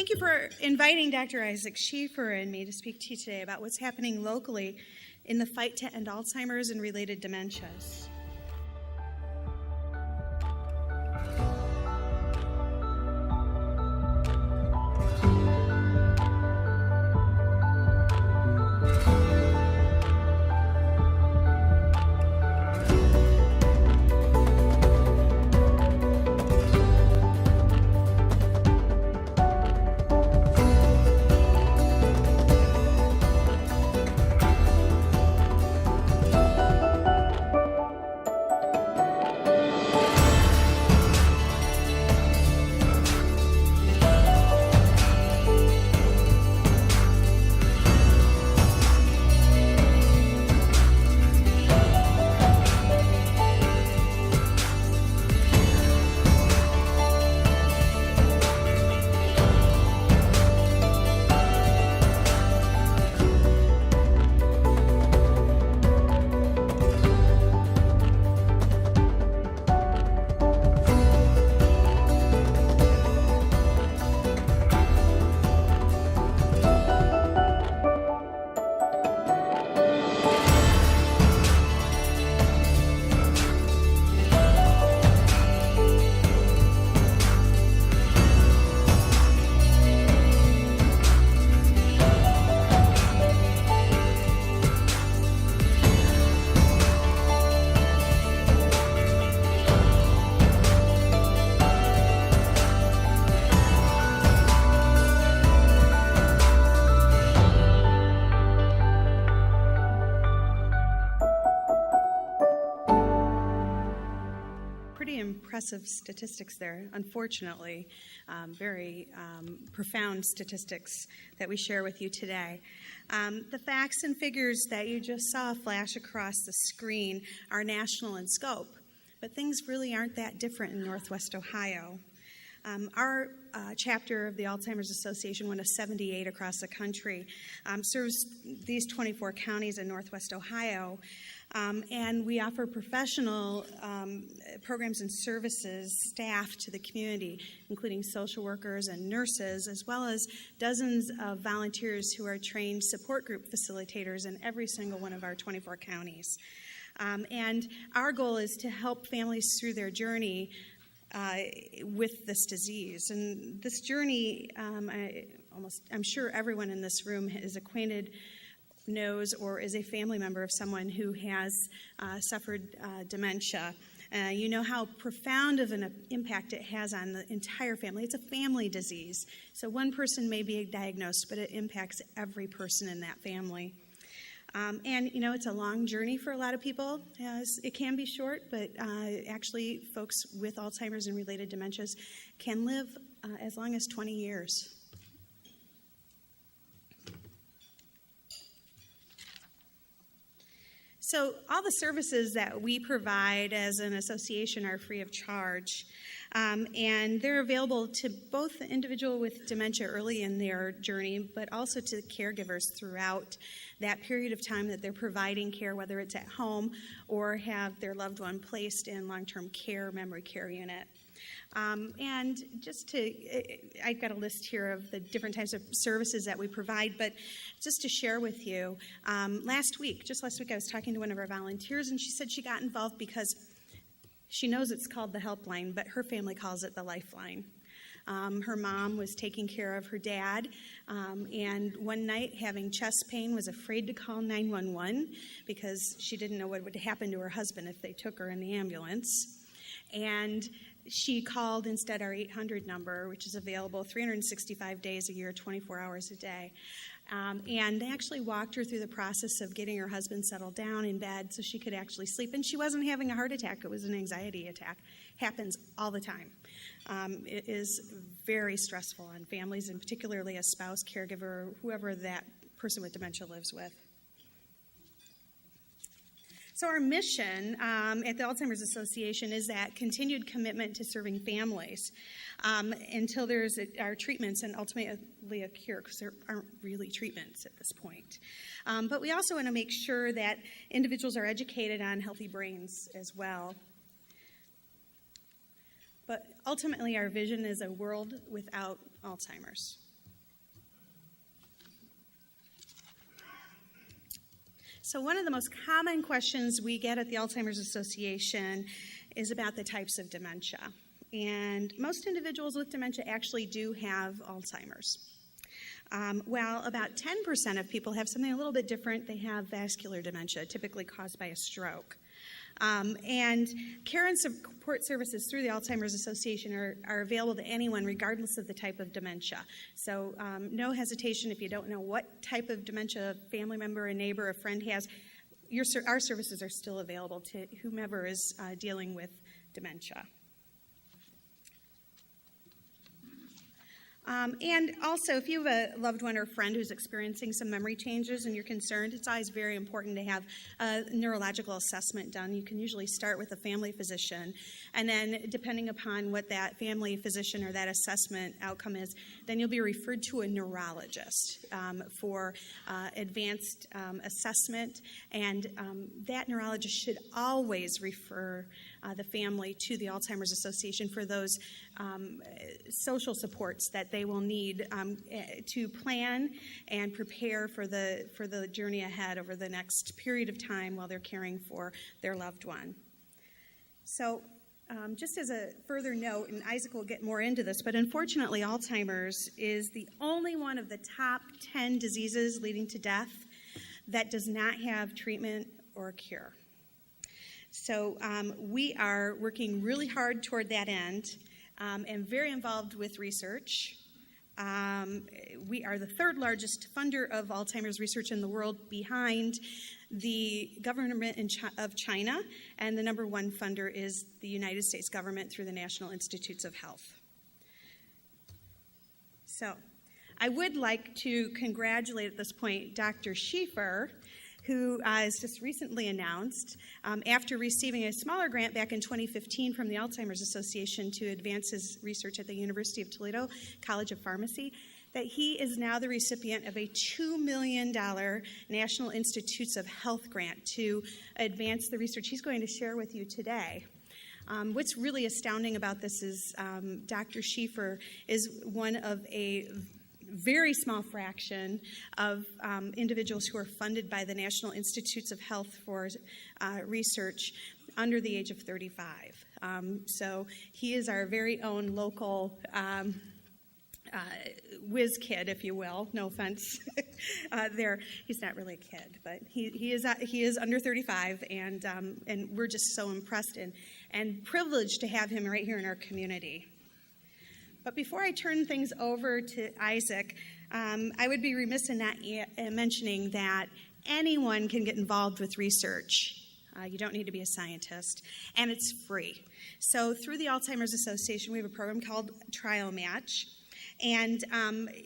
Thank you for inviting Dr. Isaac Schiefer and me to speak to you today about what's happening locally in the fight to end Alzheimer's and related dementias. Impressive statistics there, unfortunately, very profound statistics that we share with you today. The facts and figures that you just saw flash across the screen are national in scope, but things really aren't that different in Northwest Ohio. Our chapter of the Alzheimer's Association, one of 78 across the country, serves these 24 counties in Northwest Ohio. And we offer professional programs and services, staff to the community, including social workers and nurses, as well as dozens of volunteers who are trained support group facilitators in every single one of our 24 counties. And our goal is to help families through their journey with this disease. And this journey, I'm sure everyone in this room is acquainted, knows, or is a family member of someone who has suffered dementia. You know how profound of an impact it has on the entire family. It's a family disease. So one person may be diagnosed, but it impacts every person in that family. And, you know, it's a long journey for a lot of people. It can be short, but actually folks with Alzheimer's and related dementias can live as long as 20 years. So all the services that we provide as an association are free of charge, and they're available to both the individual with dementia early in their journey, but also to the caregivers throughout that period of time that they're providing care, whether it's at home or have their loved one placed in long-term care, memory care unit. And I've got a list here of the different types of services that we provide, but just to share with you, last week I was talking to one of our volunteers, and she said she got involved because she knows it's called the helpline, but her family calls it the lifeline. Her mom was taking care of her dad, and one night, having chest pain, was afraid to call 911 because she didn't know what would happen to her husband if they took her in the ambulance. And she called instead our 800 number, which is available 365 days a year, 24 hours a day. And they actually walked her through the process of getting her husband settled down in bed so she could actually sleep. And she wasn't having a heart attack. It was an anxiety attack. Happens all the time. It is very stressful on families, and particularly a spouse, caregiver, whoever that person with dementia lives with. So our mission at the Alzheimer's Association is that continued commitment to serving families until there's our treatments and ultimately a cure, because there aren't really treatments at this point. But we also want to make sure that individuals are educated on healthy brains as well. But ultimately, our vision is a world without Alzheimer's. So one of the most common questions we get at the Alzheimer's Association is about the types of dementia. And most individuals with dementia actually do have Alzheimer's. While about 10% of people have something a little bit different, they have vascular dementia, typically caused by a stroke. And care and support services through the Alzheimer's Association are available to anyone regardless of the type of dementia. So no hesitation if you don't know what type of dementia a family member, a neighbor, a friend has. Our services are still available to whomever is dealing with dementia. And also, if you have a loved one or friend who's experiencing some memory changes and you're concerned, it's always very important to have a neurological assessment done. You can usually start with a family physician, and then depending upon what that family physician or that assessment outcome is, then you'll be referred to a neurologist for advanced assessment, and that neurologist should always refer the family to the Alzheimer's Association for those social supports that they will need to plan and prepare for the journey ahead over the next period of time while they're caring for their loved one. So just as a further note, and Isaac will get more into this, but unfortunately Alzheimer's is the only one of the top 10 diseases leading to death that does not have treatment or cure. So we are working really hard toward that end and very involved with research. We are the third largest funder of Alzheimer's research in the world, behind the government of China, and the number one funder is the United States government through the National Institutes of Health. So I would like to congratulate at this point Dr. Schiefer, who is just recently announced, after receiving a smaller grant back in 2015 from the Alzheimer's Association to advance his research at the University of Toledo College of Pharmacy, that he is now the recipient of a $2 million National Institutes of Health grant to advance the research he's going to share with you today. What's really astounding about this is Dr. Schiefer is one of a very small fraction of individuals who are funded by the National Institutes of Health for research under the age of 35. So he is our very own local whiz kid, if you will. No offense. He's not really a kid, but he is under 35, and we're just so impressed and privileged to have him right here in our community. But before I turn things over to Isaac, I would be remiss in not mentioning that anyone can get involved with research. You don't need to be a scientist, and it's free. So through the Alzheimer's Association, we have a program called Trial Match, and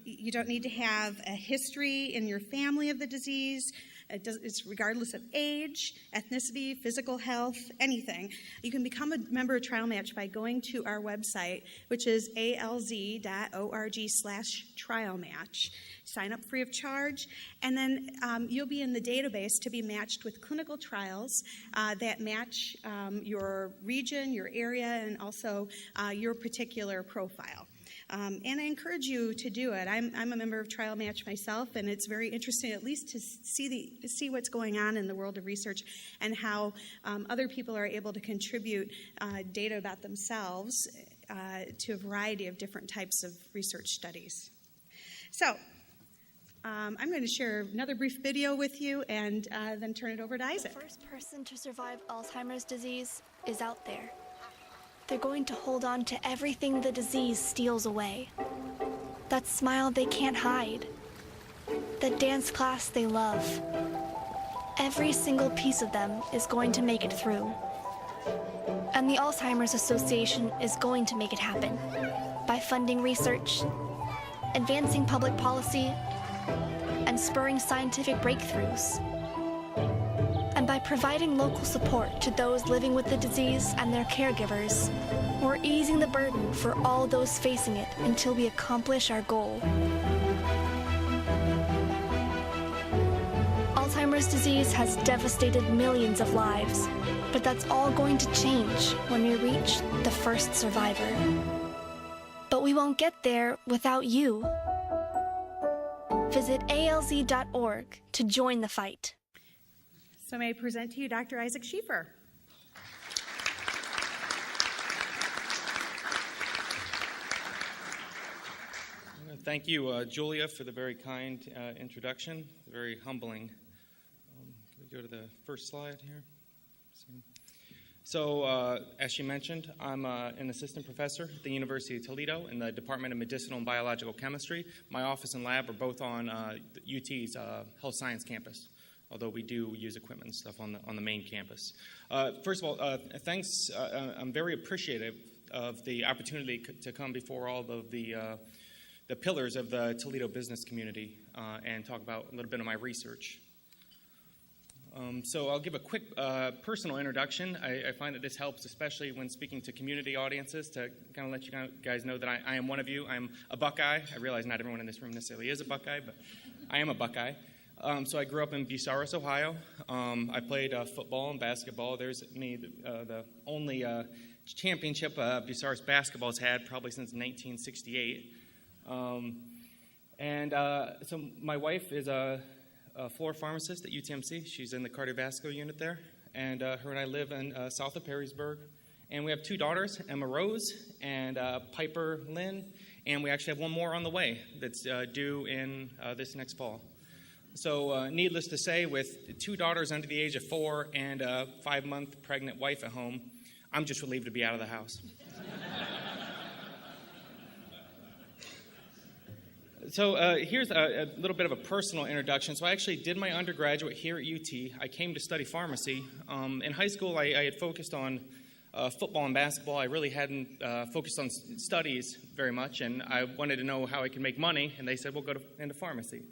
you don't need to have a history in your family of the disease. It's regardless of age, ethnicity, physical health, anything. You can become a member of Trial Match by going to our website, which is alz.org/trialmatch. Sign up free of charge, and then you'll be in the database to be matched with clinical trials that match your region, your area, and also your particular profile. And I encourage you to do it. I'm a member of Trial Match myself, and it's very interesting at least to see what's going on in the world of research and how other people are able to contribute data about themselves to a variety of different types of research studies. So I'm going to share another brief video with you and then turn it over to Isaac. The first person to survive Alzheimer's disease is out there. They're going to hold on to everything the disease steals away. That smile they can't hide. The dance class they love. Every single piece of them is going to make it through. And the Alzheimer's Association is going to make it happen by funding research, advancing public policy, and spurring scientific breakthroughs. And by providing local support to those living with the disease and their caregivers, we're easing the burden for all those facing it until we accomplish our goal. Alzheimer's disease has devastated millions of lives, but that's all going to change when we reach the first survivor. But we won't get there without you. Visit alz.org to join the fight. So may I present to you Dr. Isaac Schiefer. Thank you, Julia, for the very kind introduction. Very humbling. Can we go to the first slide here? So, as she mentioned, I'm an assistant professor at the University of Toledo in the Department of Medicinal and Biological Chemistry. My office and lab are both on UT's Health Science campus, although we do use equipment and stuff on the main campus. First of all, thanks. I'm very appreciative of the opportunity to come before all of the pillars of the Toledo business community and talk about a little bit of my research. So I'll give a quick personal introduction. I find that this helps, especially when speaking to community audiences, to kind of let you guys know that I am one of you. I'm a Buckeye. I realize not everyone in this room necessarily is a Buckeye, but I am a Buckeye. So I grew up in Bucyrus, Ohio. I played football and basketball. There's me, the only championship Bucyrus basketball has had probably since 1968. So my wife is a floor pharmacist at UTMC. She's in the cardiovascular unit there, and her and I live in south of Perrysburg. And we have two daughters, Emma Rose and Piper Lynn, and we actually have one more on the way that's due in this next fall. So needless to say, with two daughters under the age of 4 and a 5-month pregnant wife at home, I'm just relieved to be out of the house. So here's a little bit of a personal introduction. So I actually did my undergraduate here at UT. I came to study pharmacy. In high school, I had focused on football and basketball. I really hadn't focused on studies very much, and I wanted to know how I could make money, and they said, well, go into pharmacy.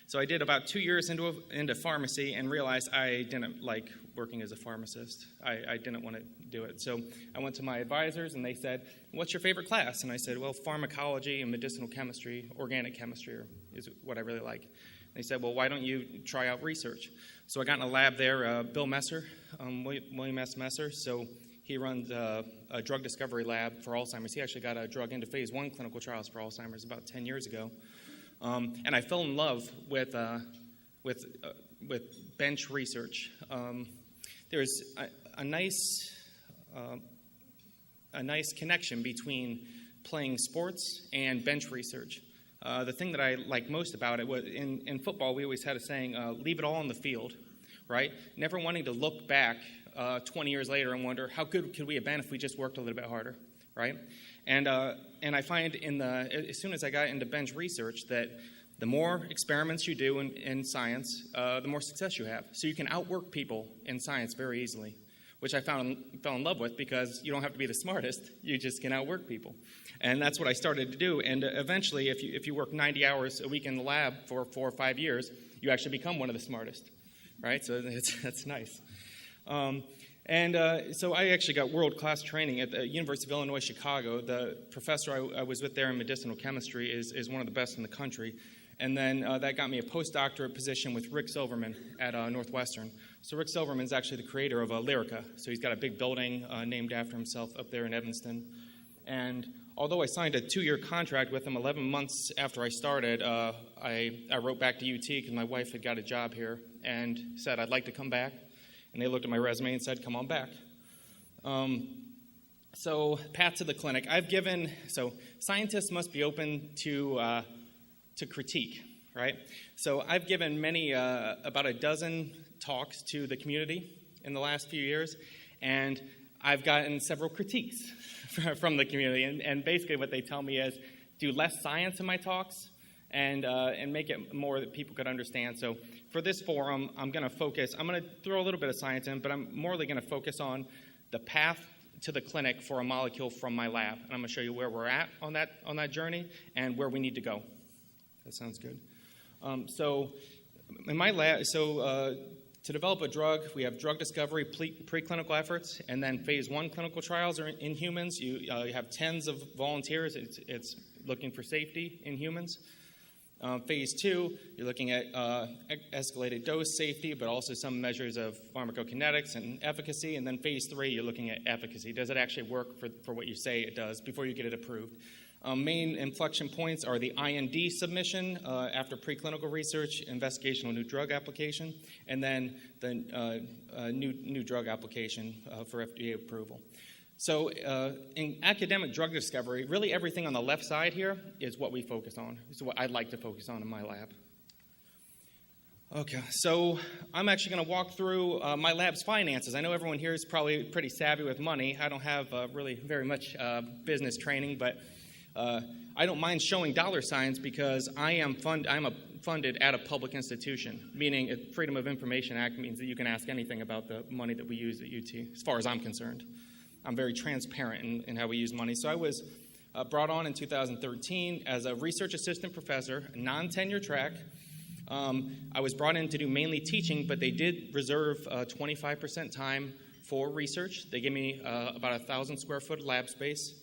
So I did about 2 years into pharmacy and realized I didn't like working as a pharmacist. I didn't want to do it. So I went to my advisors, and they said, what's your favorite class? And I said, well, pharmacology and medicinal chemistry, organic chemistry is what I really like. And they said, well, why don't you try out research? So I got in a lab there, Bill Messer, William S. Messer. So he runs a drug discovery lab for Alzheimer's. He actually got a drug into phase 1 clinical trials for Alzheimer's about 10 years ago. And I fell in love with bench research. There's a nice connection between playing sports and bench research. The thing that I like most about it was in football, we always had a saying, leave it all on the field, right? Never wanting to look back 20 years later and wonder how good could we have been if we just worked a little bit harder, right? And I find as soon as I got into bench research that the more experiments you do in science, the more success you have. So you can outwork people in science very easily, which I fell in love with because you don't have to be the smartest. You just can outwork people. And that's what I started to do. And eventually, if you work 90 hours a week in the lab for 4 or 5 years, you actually become one of the smartest, right? So that's nice. So I actually got world-class training at the University of Illinois, Chicago. The professor I was with there in medicinal chemistry is one of the best in the country. And then that got me a postdoctorate position with Rick Silverman at Northwestern. So Rick Silverman is actually the creator of Lyrica. So he's got a big building named after himself up there in Evanston. And although I signed a 2-year contract with him 11 months after I started, I wrote back to UT because my wife had got a job here and said, I'd like to come back. And they looked at my resume and said, come on back. So path to the clinic. So scientists must be open to critique, right? So I've given about a dozen talks to the community in the last few years, and I've gotten several critiques from the community. And basically what they tell me is do less science in my talks and make it more that people could understand. So for this forum, I'm going to throw a little bit of science in, but I'm more going to focus on the path to the clinic for a molecule from my lab. And I'm going to show you where we're at on that journey and where we need to go. That sounds good. So in my lab, to develop a drug, we have drug discovery, preclinical efforts, and then phase 1 clinical trials are in humans. You have tens of volunteers. It's looking for safety in humans. Phase 2, you're looking at escalated dose safety, but also some measures of pharmacokinetics and efficacy. And then phase 3, you're looking at efficacy. Does it actually work for what you say it does before you get it approved? Main inflection points are the IND submission after preclinical research, investigational new drug application, and then the new drug application for FDA approval. So in academic drug discovery, really everything on the left side here is what we focus on. It's what I'd like to focus on in my lab. Okay, so I'm actually going to walk through my lab's finances. I know everyone here is probably pretty savvy with money. I don't have really very much business training, but I don't mind showing dollar signs because I'm funded at a public institution, meaning a Freedom of Information Act means that you can ask anything about the money that we use at UT, as far as I'm concerned. I'm very transparent in how we use money. So I was brought on in 2013 as a research assistant professor, a non-tenure track. I was brought in to do mainly teaching, but they did reserve 25% time for research. They gave me about 1,000 square foot lab space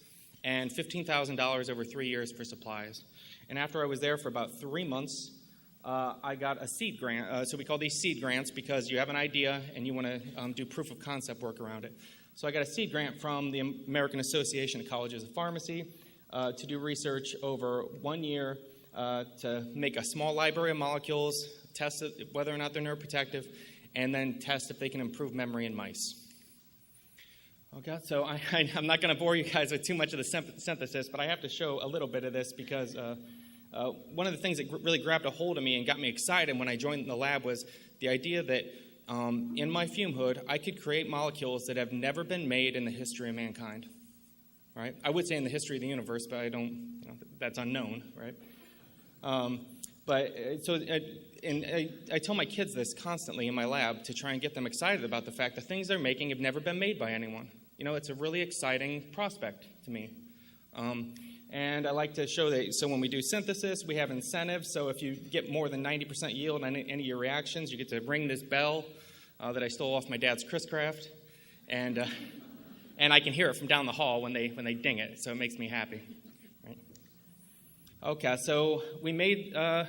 and $15,000 over 3 years for supplies. And after I was there for about 3 months, I got a seed grant. So we call these seed grants because you have an idea and you want to do proof of concept work around it. So I got a seed grant from the American Association of Colleges of Pharmacy to do research over 1 year to make a small library of molecules, test whether or not they're neuroprotective, and then test if they can improve memory in mice. Okay, so I'm not going to bore you guys with too much of the synthesis, but I have to show a little bit of this because one of the things that really grabbed a hold of me and got me excited when I joined the lab was the idea that in my fume hood, I could create molecules that have never been made in the history of mankind. Right? I would say in the history of the universe, but I don't. That's unknown, right? I tell my kids this constantly in my lab to try and get them excited about the fact that things they're making have never been made by anyone. It's a really exciting prospect to me. And I like to show that, so when we do synthesis, we have incentives. So if you get more than 90% yield on any of your reactions, you get to ring this bell that I stole off my dad's Chris Craft. And I can hear it from down the hall when they ding it, so it makes me happy. Right? Okay, so we made I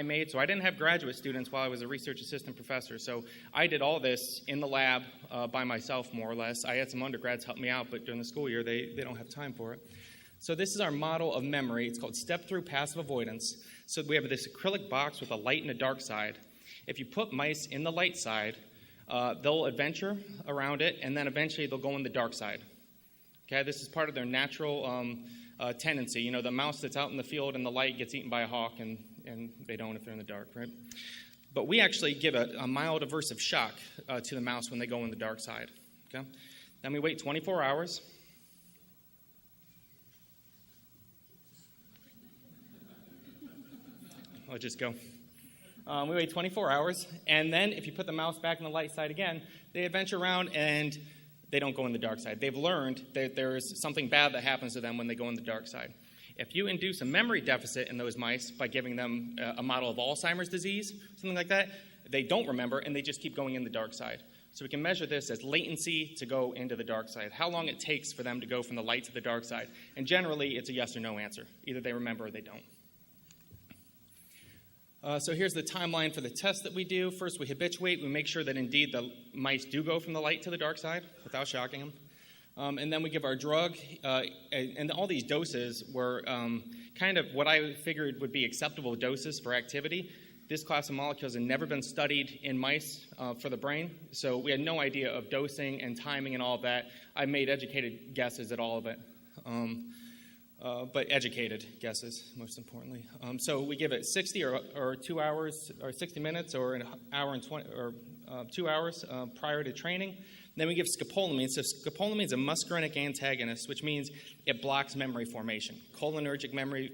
made, so I didn't have graduate students while I was a research assistant professor. So I did all this in the lab by myself, more or less. I had some undergrads help me out, but during the school year, they don't have time for it. So this is our model of memory. It's called step-through passive avoidance. So we have this acrylic box with a light and a dark side. If you put mice in the light side, they'll adventure around it, and then eventually they'll go in the dark side. Okay, this is part of their natural tendency. The mouse that's out in the field in the light gets eaten by a hawk, and they don't if they're in the dark, right? But we actually give a mild aversive shock to the mouse when they go in the dark side. Okay, then we wait 24 hours. I'll just go. We wait 24 hours, and then if you put the mouse back in the light side again, they adventure around and they don't go in the dark side. They've learned that there's something bad that happens to them when they go in the dark side. If you induce a memory deficit in those mice by giving them a model of Alzheimer's disease, something like that, they don't remember and they just keep going in the dark side. So we can measure this as latency to go into the dark side, how long it takes for them to go from the light to the dark side. And generally, it's a yes or no answer. Either they remember or they don't. So here's the timeline for the test that we do. First, we habituate. We make sure that indeed the mice do go from the light to the dark side without shocking them. And then we give our drug. And all these doses were kind of what I figured would be acceptable doses for activity. This class of molecules had never been studied in mice for the brain, so we had no idea of dosing and timing and all of that. I made educated guesses at all of it. But educated guesses, most importantly. So we give it 60 or 2 hours, or 60 minutes, or an hour and 20, or 2 hours prior to training. Then we give scopolamine. So scopolamine is a muscarinic antagonist, which means it blocks memory formation, cholinergic memory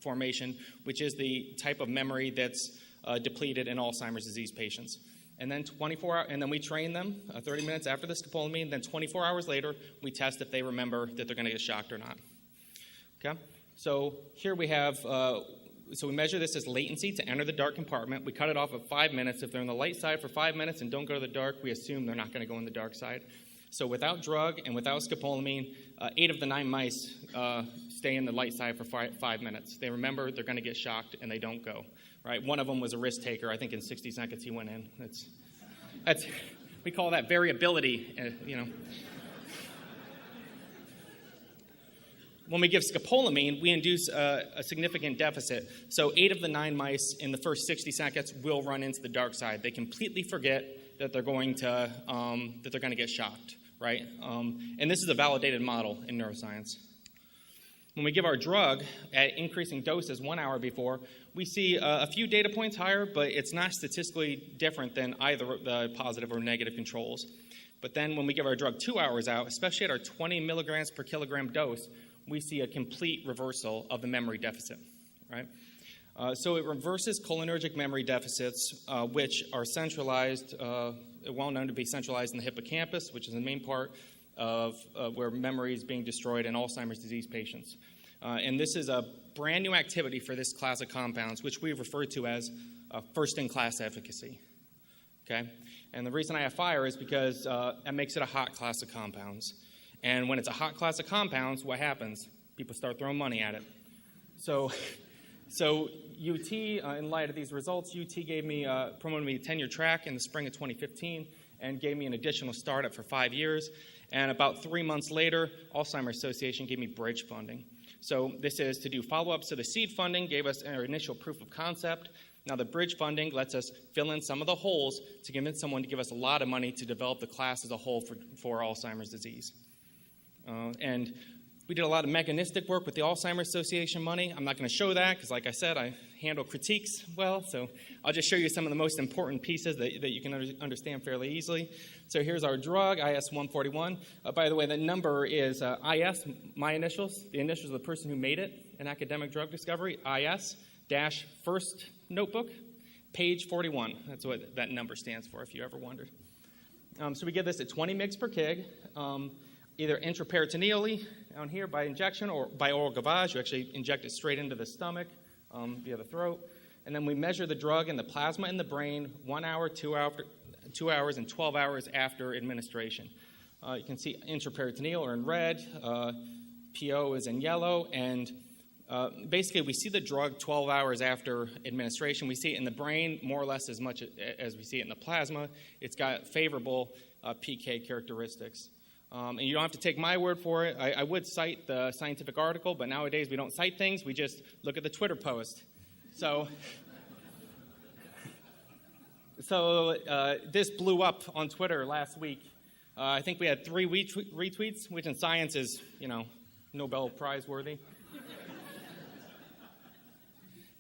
formation, which is the type of memory that's depleted in Alzheimer's disease patients. And then 24 hours, and then we train them 30 minutes after the scopolamine. Then 24 hours later, we test if they remember that they're going to get shocked or not. Okay, so here we have, so we measure this as latency to enter the dark compartment. We cut it off at 5 minutes. If they're on the light side for 5 minutes and don't go to the dark, we assume they're not going to go in the dark side. So without drug and without scopolamine, 8 of the 9 mice stay in the light side for 5 minutes. They remember they're going to get shocked and they don't go. Right? One of them was a risk taker. I think in 60 seconds he went in. That's we call that variability. when we give scopolamine, we induce a significant deficit. So 8 of the 9 mice in the first 60 seconds will run into the dark side. They completely forget that they're going to get shocked, right? And this is a validated model in neuroscience. When we give our drug at increasing doses 1 hour before, we see a few data points higher, but it's not statistically different than either the positive or negative controls. But then when we give our drug 2 hours out, especially at our 20 milligrams per kilogram dose, we see a complete reversal of the memory deficit, right? So it reverses cholinergic memory deficits, which are centralized, well known to be centralized in the hippocampus, which is the main part of where memory is being destroyed in Alzheimer's disease patients. And this is a brand new activity for this class of compounds, which we refer to as first-in-class efficacy. Okay? And the reason I have fire is because that makes it a hot class of compounds. And when it's a hot class of compounds, what happens? People start throwing money at it. So UT, in light of these results, UT promoted me to tenure track in the spring of 2015 and gave me an additional startup for 5 years. And about 3 months later, Alzheimer's Association gave me bridge funding. So this is to do follow-ups to the seed funding, gave us our initial proof of concept. Now the bridge funding lets us fill in some of the holes to convince someone to give us a lot of money to develop the class as a whole for Alzheimer's disease. And we did a lot of mechanistic work with the Alzheimer's Association money. I'm not going to show that because, like I said, I handle critiques well. So I'll just show you some of the most important pieces that you can understand fairly easily. So here's our drug, IS-141. By the way, the number is IS, my initials, the initials of the person who made it in academic drug discovery, IS-first notebook, page 41. That's what that number stands for, if you ever wondered. So we give this at 20 mg per kg. Either intraperitoneally down here by injection or by oral gavage. You actually inject it straight into the stomach via the throat. And then we measure the drug in the plasma in the brain 1 hour, 2 hours, and 12 hours after administration. You can see intraperitoneal are in red, PO is in yellow, and basically we see the drug 12 hours after administration. We see it in the brain more or less as much as we see it in the plasma. It's got favorable PK characteristics. And you don't have to take my word for it. I would cite the scientific article, but nowadays we don't cite things. We just look at the Twitter post. So this blew up on Twitter last week. I think we had 3 retweets, which in science is, Nobel Prize worthy.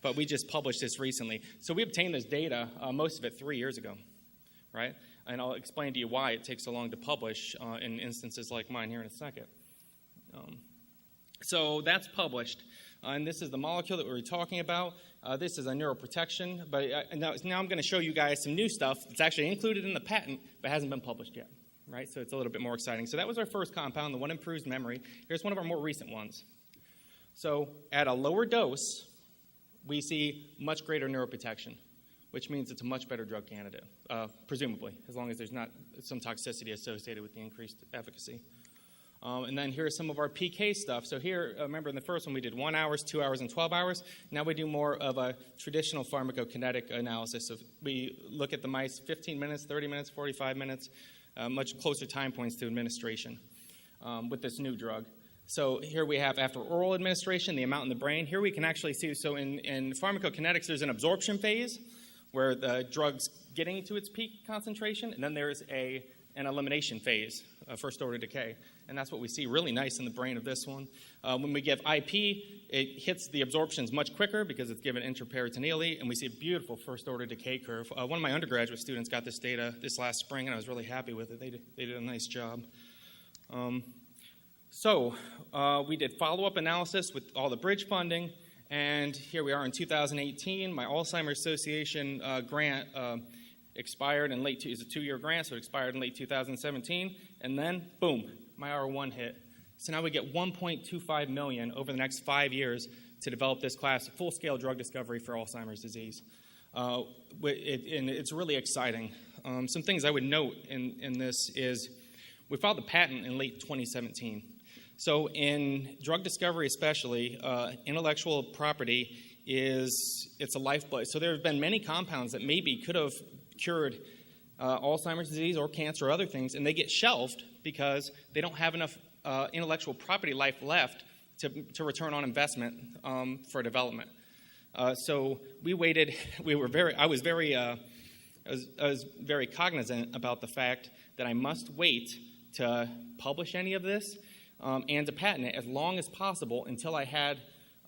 But we just published this recently. So we obtained this data, most of it 3 years ago, right? And I'll explain to you why it takes so long to publish in instances like mine here in a second. So that's published. And this is the molecule that we were talking about. This is a neuroprotection. But now I'm going to show you guys some new stuff that's actually included in the patent but hasn't been published yet. Right? So it's a little bit more exciting. So that was our first compound, the one improves memory. Here's one of our more recent ones. So at a lower dose, we see much greater neuroprotection, which means it's a much better drug candidate, presumably, as long as there's not some toxicity associated with the increased efficacy. And then here's some of our PK stuff. So here, remember in the first one we did 1 hour, 2 hours, and 12 hours. Now we do more of a traditional pharmacokinetic analysis. We look at the mice 15 minutes, 30 minutes, 45 minutes, much closer time points to administration with this new drug. So here we have, after oral administration, the amount in the brain. Here we can actually see, so in pharmacokinetics, there's an absorption phase, where the drug's getting to its peak concentration, and then there's an elimination phase, first-order decay. And that's what we see really nice in the brain of this one. When we give IP, it hits the absorptions much quicker because it's given intraperitoneally, and we see a beautiful first-order decay curve. One of my undergraduate students got this data this last spring, and I was really happy with it. They did a nice job. So we did follow-up analysis with all the bridge funding. And here we are in 2018. My Alzheimer's Association grant expired in it's a 2-year grant, so it expired in late 2017. And then, boom, my R1 hit. So now we get $1.25 million over the next 5 years to develop this class of full-scale drug discovery for Alzheimer's disease. And it's really exciting. Some things I would note in this is we filed the patent in late 2017. So in drug discovery especially, intellectual property it's a lifeblood. So there have been many compounds that maybe could have cured Alzheimer's disease or cancer or other things, and they get shelved because they don't have enough intellectual property life left to return on investment for development. So we waited. I was very cognizant about the fact that I must wait to publish any of this and to patent it as long as possible until I had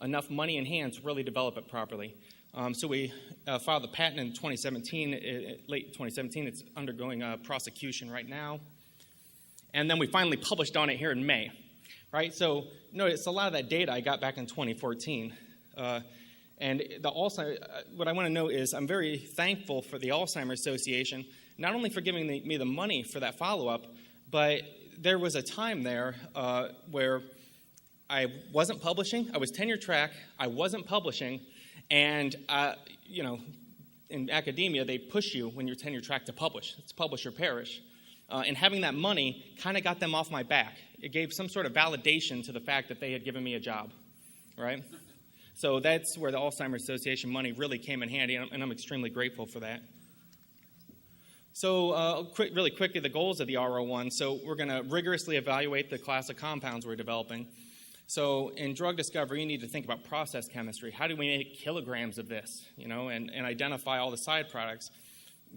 enough money in hand to really develop it properly. So we filed the patent in 2017, late 2017. It's undergoing prosecution right now. And then we finally published on it here in May, right? So notice a lot of that data I got back in 2014. And what I want to note is I'm very thankful for the Alzheimer Association, not only for giving me the money for that follow-up, but there was a time there where I wasn't publishing. I was tenure track. I wasn't publishing. And, in academia, they push you when you're tenure track to publish. It's publish or perish. And having that money kind of got them off my back. It gave some sort of validation to the fact that they had given me a job, right? So that's where the Alzheimer's Association money really came in handy, and I'm extremely grateful for that. So really quickly, the goals of the R01. So we're going to rigorously evaluate the class of compounds we're developing. So in drug discovery, you need to think about process chemistry. How do we make kilograms of this, and identify all the side products,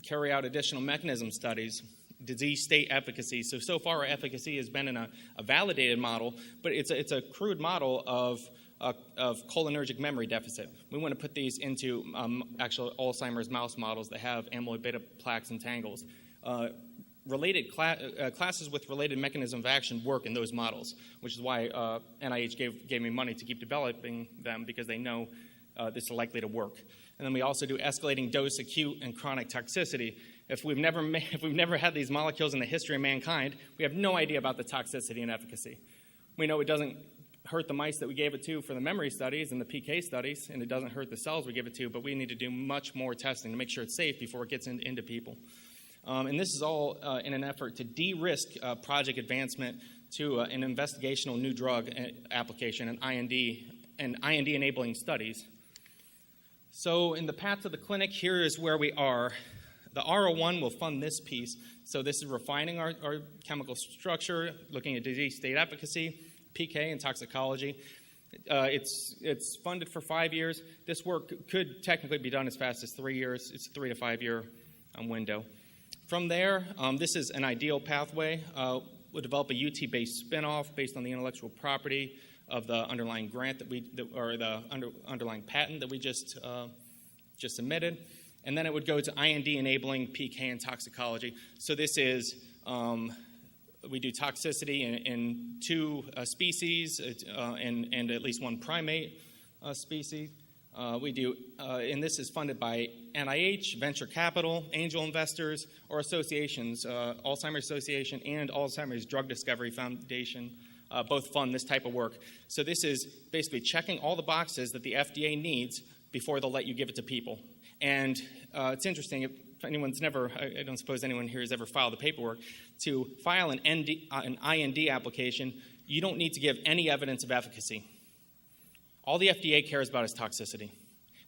carry out additional mechanism studies, disease state efficacy. So far our efficacy has been in a validated model, but it's a crude model of cholinergic memory deficit. We want to put these into actual Alzheimer's mouse models that have amyloid beta plaques and tangles. Related classes with related mechanism of action work in those models, which is why NIH gave me money to keep developing them, because they know this is likely to work. And then we also do escalating dose, acute, and chronic toxicity. If we've never had these molecules in the history of mankind, we have no idea about the toxicity and efficacy. We know it doesn't hurt the mice that we gave it to for the memory studies and the PK studies, and it doesn't hurt the cells we give it to, but we need to do much more testing to make sure it's safe before it gets into people. And this is all in an effort to de-risk project advancement to an investigational new drug application and IND-enabling studies. So in the path to the clinic, here is where we are. The R01 will fund this piece. So this is refining our chemical structure, looking at disease state efficacy, PK, and toxicology. It's funded for 5 years. This work could technically be done as fast as 3 years. It's a 3 to 5 year window. From there, this is an ideal pathway. We'll develop a UT-based spinoff based on the intellectual property of the underlying grant underlying patent that we just submitted. And then it would go to IND-enabling PK and toxicology. So this is, we do toxicity in 2 species and at least 1 primate species. And this is funded by NIH, venture capital, angel investors, or associations. Alzheimer's Association and Alzheimer's Drug Discovery Foundation both fund this type of work. So this is basically checking all the boxes that the FDA needs before they'll let you give it to people. And it's interesting, if anyone's I don't suppose anyone here has ever filed the paperwork, to file an IND application, you don't need to give any evidence of efficacy. All the FDA cares about is toxicity.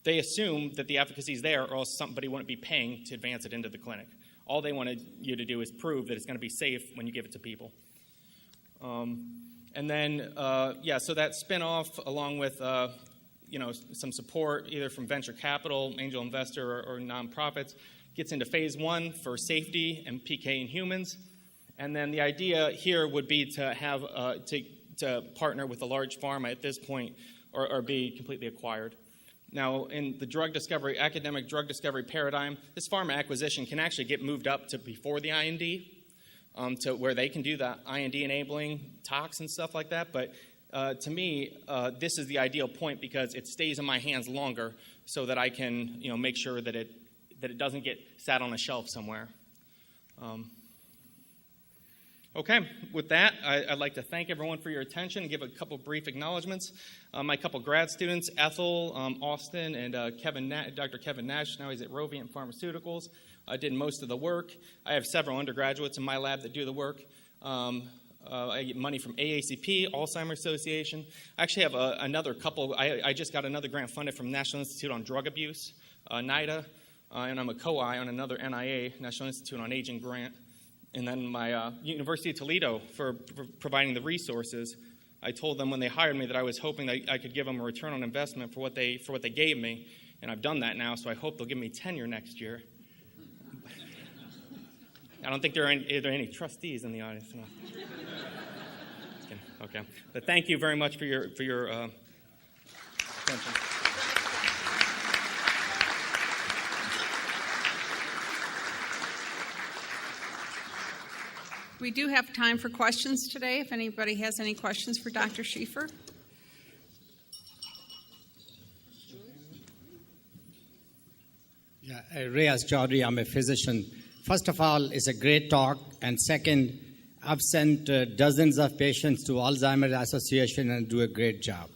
They assume that the efficacy is there, or else somebody wouldn't be paying to advance it into the clinic. All they wanted you to do is prove that it's going to be safe when you give it to people. And then, so that spinoff, along with some support either from venture capital, angel investor, or nonprofits, gets into phase 1 for safety and PK in humans. And then the idea here would be to have to partner with a large pharma at this point, or be completely acquired. Now, in the academic drug discovery paradigm, this pharma acquisition can actually get moved up to before the IND, to where they can do the IND-enabling tox and stuff like that. But to me, this is the ideal point because it stays in my hands longer, so that I can, make sure that it doesn't get sat on a shelf somewhere. Okay, with that, I'd like to thank everyone for your attention and give a couple brief acknowledgments. My couple grad students, Ethel, Austin, and Dr. Kevin Nash, now he's at Roviant Pharmaceuticals, did most of the work. I have several undergraduates in my lab that do the work. I get money from AACP, Alzheimer's Association. I actually have another couple. I just got another grant funded from National Institute on Drug Abuse, NIDA, and I'm a co-I on another NIA, National Institute on Aging grant. And then my University of Toledo for providing the resources. I told them when they hired me that I was hoping that I could give them a return on investment for what they gave me, and I've done that now, so I hope they'll give me tenure next year. I don't think there are any trustees in the audience. No. Okay, but thank you very much for your attention. We do have time for questions today, if anybody has any questions for Dr. Schiefer. Yeah, Reyes Chaudhry, I'm a physician. First of all, it's a great talk. And second, I've sent dozens of patients to Alzheimer's Association and do a great job.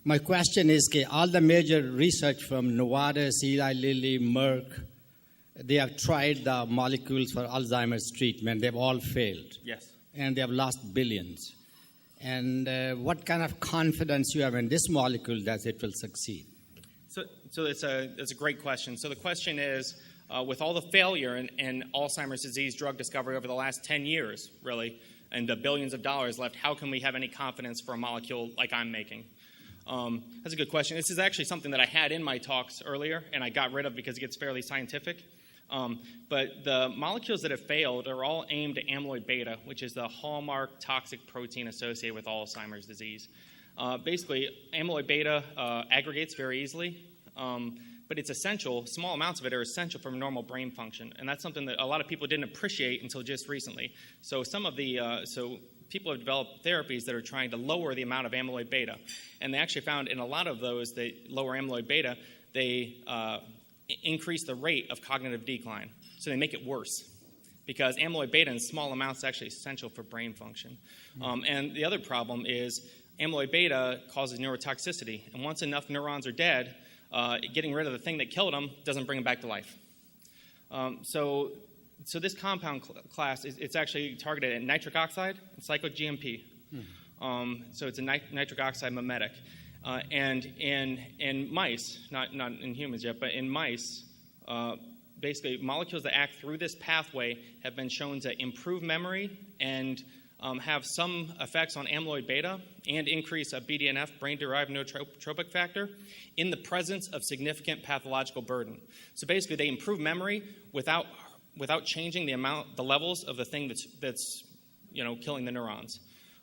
My question is, all the major research from Novartis, Eli Lilly, Merck, they have tried the molecules for Alzheimer's treatment. They've all failed. Yes. And they have lost billions. And what kind of confidence you have in this molecule that it will succeed? So it's a great question. So the question is, with all the failure in Alzheimer's disease drug discovery over the last 10 years, really, and the billions of dollars left, how can we have any confidence for a molecule like I'm making? That's a good question. This is actually something that I had in my talks earlier, and I got rid of because it gets fairly scientific. But the molecules that have failed are all aimed at amyloid beta, which is the hallmark toxic protein associated with Alzheimer's disease. Basically, amyloid beta aggregates very easily, but it's essential. Small amounts of it are essential for normal brain function, and that's something that a lot of people didn't appreciate until just recently. So people have developed therapies that are trying to lower the amount of amyloid beta, and they actually found in a lot of those that lower amyloid beta, they increase the rate of cognitive decline. So they make it worse because amyloid beta in small amounts is actually essential for brain function. And the other problem is amyloid beta causes neurotoxicity, and once enough neurons are dead, getting rid of the thing that killed them doesn't bring them back to life. So this compound class, it's actually targeted at nitric oxide and cyclo-GMP. So it's a nitric oxide mimetic. And in mice, not in humans yet, but in mice, basically molecules that act through this pathway have been shown to improve memory and have some effects on amyloid beta and increase a BDNF, brain-derived neurotrophic factor, in the presence of significant pathological burden. So basically, they improve memory without changing the levels of the thing that's killing the neurons.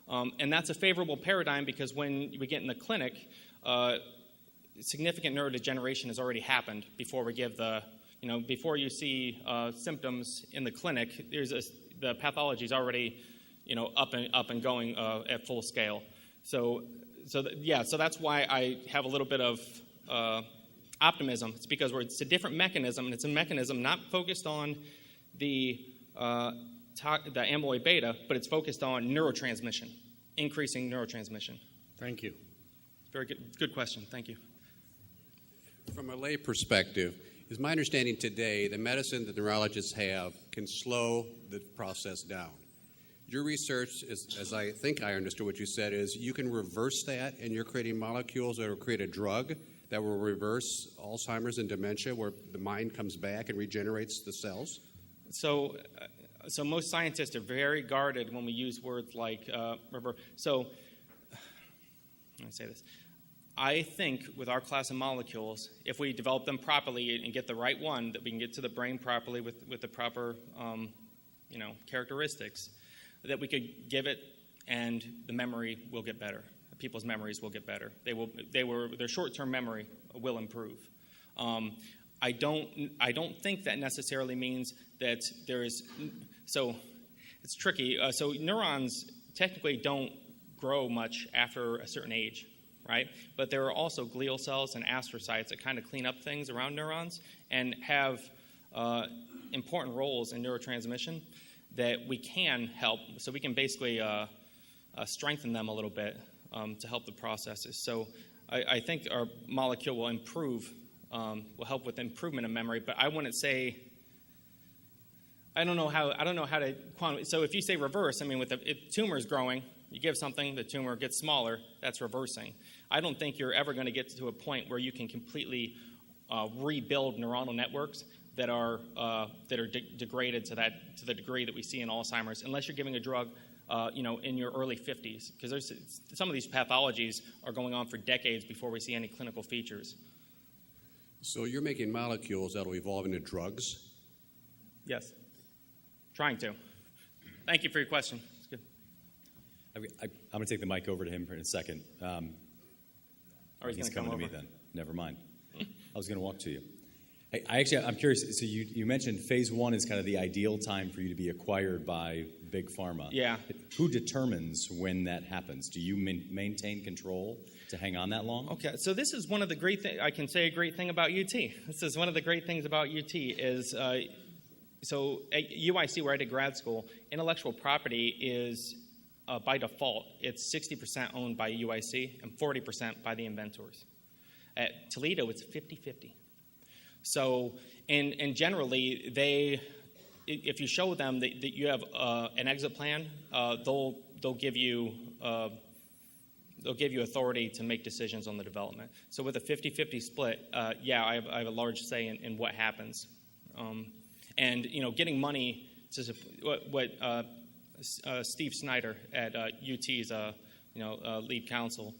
And that's a favorable paradigm because when we get in the clinic, significant neurodegeneration has already happened before we give before you see symptoms in the clinic. The pathology is already up and going at full scale. So that's why I have a little bit of optimism. It's because it's a different mechanism, and it's a mechanism not focused on the amyloid beta, but it's focused on neurotransmission, increasing neurotransmission. Thank you. Very good question. Thank you. From a lay perspective, is my understanding today the medicine that neurologists have can slow the process down. Your research, as I think I understood what you said, is you can reverse that, and you're creating molecules that will create a drug that will reverse Alzheimer's and dementia, where the mind comes back and regenerates the cells? So most scientists are very guarded when we use words like reverse. So let me say this. I think with our class of molecules, if we develop them properly and get the right one, that we can get to the brain properly with the proper characteristics, that we could give it, and the memory will get better. People's memories will get better. Their short-term memory will improve. I don't think that necessarily means that there is. So it's tricky. So neurons technically don't grow much after a certain age, right? But there are also glial cells and astrocytes that kind of clean up things around neurons and have important roles in neurotransmission that we can help. So we can basically strengthen them a little bit to help the processes. So I think our molecule will improve, will help with improvement of memory. But I wouldn't say. I don't know how to quantify. So if you say reverse, I mean, if tumor is growing, you give something, the tumor gets smaller. That's reversing. I don't think you're ever going to get to a point where you can completely rebuild neuronal networks that are degraded to the degree that we see in Alzheimer's, unless you're giving a drug in your early 50s, because some of these pathologies are going on for decades before we see any clinical features. So you're making molecules that will evolve into drugs? Yes. Trying to. Thank you for your question. It's good. I'm going to take the mic over to him in a second. He's coming to me then. Never mind. I was going to walk to you. Hey, I'm curious. So you mentioned phase 1 is kind of the ideal time for you to be acquired by big pharma. Yeah. Who determines when that happens? Do you maintain control to hang on that long? Okay, so this is one of the great things. I can say a great thing about UT. This is one of the great things about UT is, so at UIC, where I did grad school, intellectual property is, by default, it's 60% owned by UIC and 40% by the inventors. At Toledo, it's 50-50. So, and generally, if you show them that you have an exit plan, they'll give you authority to make decisions on the development. So with a 50-50 split, I have a large say in what happens. And getting money to what Steve Snyder at UT's lead counsel,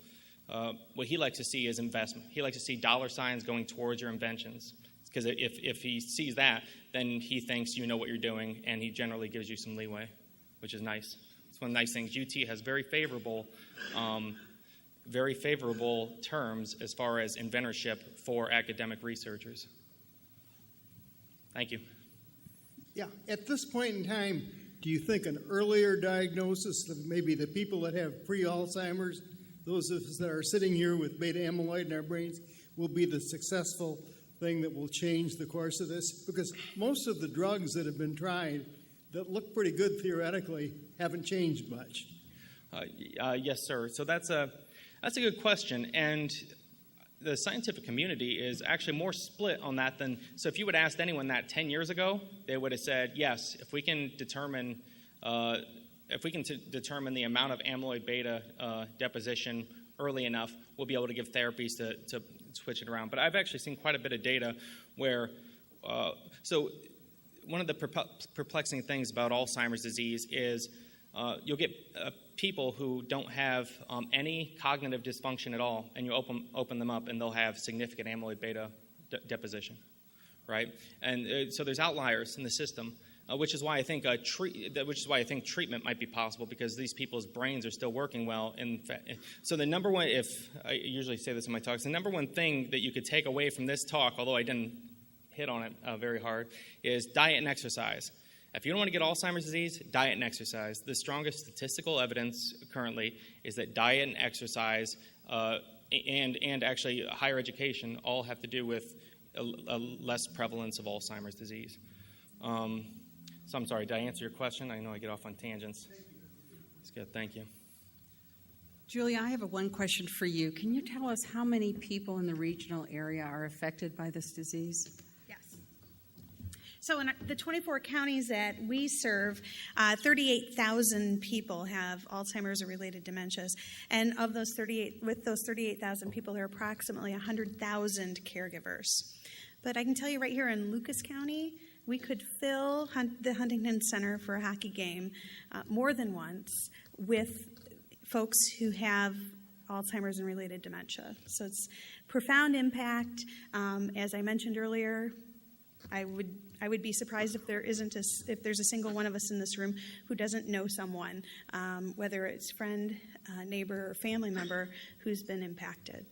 what he likes to see is investment. He likes to see dollar signs going towards your inventions. Because if he sees that, then he thinks you know what you're doing, and he generally gives you some leeway, which is nice. It's one of the nice things. UT has very favorable terms as far as inventorship for academic researchers. Thank you. Yeah. At this point in time, do you think an earlier diagnosis of maybe the people that have pre-Alzheimer's, those of us that are sitting here with beta amyloid in our brains, will be the successful thing that will change the course of this? Because most of the drugs that have been tried that look pretty good theoretically haven't changed much. Yes, sir. So that's a good question, and the scientific community is actually more split on that than. So if you would ask anyone that 10 years ago, they would have said yes. If we can determine the amount of amyloid beta deposition early enough, we'll be able to give therapies to switch it around. But I've actually seen quite a bit of data where, so one of the perplexing things about Alzheimer's disease is you'll get people who don't have any cognitive dysfunction at all, and you open them up, and they'll have significant amyloid beta deposition, right? And so there's outliers in the system. Which is why I think treatment might be possible, because these people's brains are still working well. So the number one, if I usually say this in my talks, the number one thing that you could take away from this talk, although I didn't hit on it very hard, is diet and exercise. If you don't want to get Alzheimer's disease, diet and exercise. The strongest statistical evidence currently is that diet and exercise and actually higher education all have to do with a less prevalence of Alzheimer's disease. So I'm sorry, did I answer your question? I know I get off on tangents. That's good, thank you. Julia, I have one question for you. Can you tell us how many people in the regional area are affected by this disease? Yes. So in the 24 counties that we serve, 38,000 people have Alzheimer's or related dementias. And of those 38,000 people, there are approximately 100,000 caregivers. But I can tell you right here in Lucas County, we could fill the Huntington Center for a hockey game more than once with folks who have Alzheimer's and related dementia. So it's profound impact. As I mentioned earlier, I would be surprised if if there's a single one of us in this room who doesn't know someone, whether it's friend, neighbor, or family member who's been impacted.